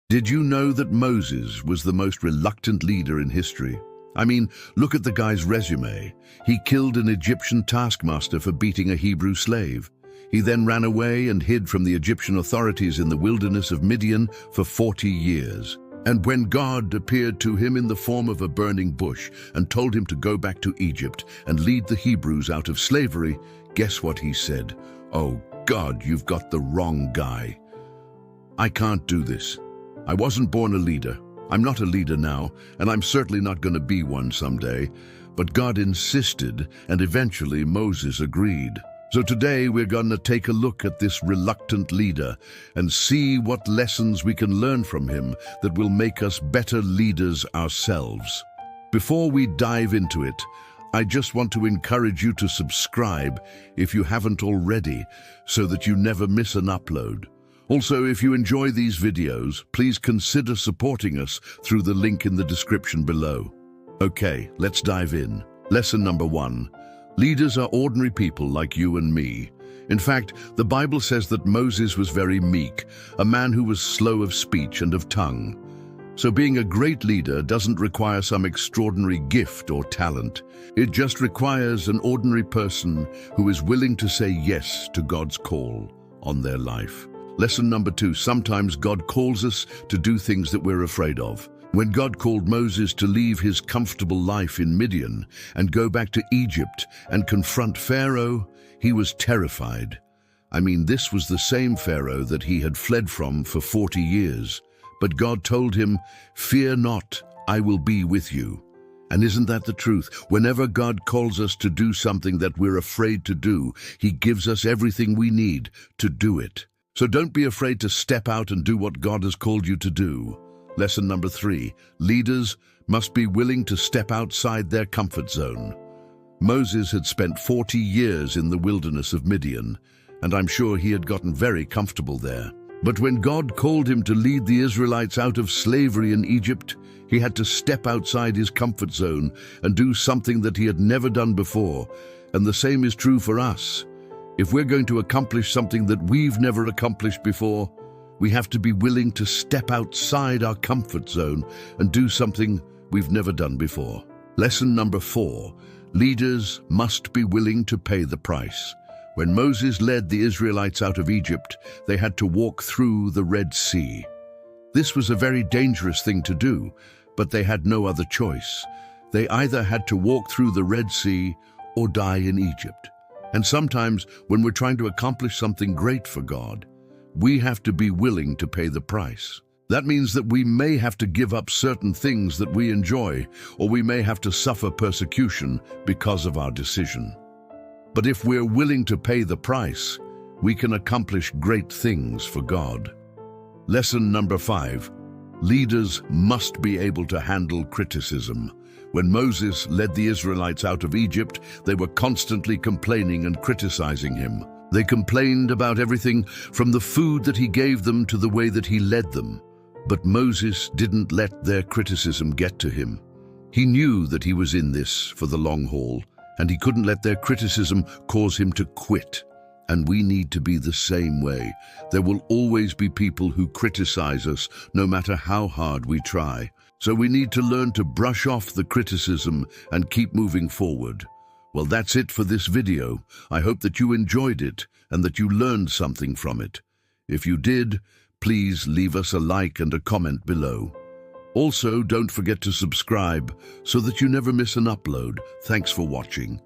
Did you know that Moses was the most reluctant leader in history? I mean, look at the guy's resume. He killed an Egyptian taskmaster for beating a Hebrew slave. He then ran away and hid from the Egyptian authorities in the wilderness of Midian for 40 years. And when God appeared to him in the form of a burning bush and told him to go back to Egypt and lead the Hebrews out of slavery, guess what he said? "Oh God, you've got the wrong guy. I can't do this. I wasn't born a leader. I'm not a leader now, and I'm certainly not going to be one someday." But God insisted, and eventually Moses agreed. So today we're going to take a look at this reluctant leader and see what lessons we can learn from him that will make us better leaders ourselves. Before we dive into it, I just want to encourage you to subscribe if you haven't already, so that you never miss an upload. Also, if you enjoy these videos, please consider supporting us through the link in the description below. Okay, let's dive in. Lesson number 1. Leaders are ordinary people like you and me. In fact, the Bible says that Moses was very meek, a man who was slow of speech and of tongue. So being a great leader doesn't require some extraordinary gift or talent. It just requires an ordinary person who is willing to say yes to God's call on their life. Lesson number 2. Sometimes God calls us to do things that we're afraid of. When God called Moses to leave his comfortable life in Midian and go back to Egypt and confront Pharaoh, he was terrified. I mean, this was the same Pharaoh that he had fled from for 40 years. But God told him, "Fear not, I will be with you." And isn't that the truth? Whenever God calls us to do something that we're afraid to do, he gives us everything we need to do it. So don't be afraid to step out and do what God has called you to do. Lesson number 3. Leaders must be willing to step outside their comfort zone. Moses had spent 40 years in the wilderness of Midian, and I'm sure he had gotten very comfortable there. But when God called him to lead the Israelites out of slavery in Egypt, he had to step outside his comfort zone and do something that he had never done before. And the same is true for us. If we're going to accomplish something that we've never accomplished before, we have to be willing to step outside our comfort zone and do something we've never done before. Lesson number 4. Leaders must be willing to pay the price. When Moses led the Israelites out of Egypt, they had to walk through the Red Sea. This was a very dangerous thing to do, but they had no other choice. They either had to walk through the Red Sea or die in Egypt. And sometimes, when we're trying to accomplish something great for God, we have to be willing to pay the price. That means that we may have to give up certain things that we enjoy, or we may have to suffer persecution because of our decision. But if we're willing to pay the price, we can accomplish great things for God. Lesson number 5. Leaders must be able to handle criticism. When Moses led the Israelites out of Egypt, they were constantly complaining and criticizing him. They complained about everything from the food that he gave them to the way that he led them. But Moses didn't let their criticism get to him. He knew that he was in this for the long haul, and he couldn't let their criticism cause him to quit. And we need to be the same way. There will always be people who criticize us, no matter how hard we try. So we need to learn to brush off the criticism and keep moving forward. Well, that's it for this video. I hope that you enjoyed it and that you learned something from it. If you did, please leave us a like and a comment below. Also, don't forget to subscribe so that you never miss an upload. Thanks for watching.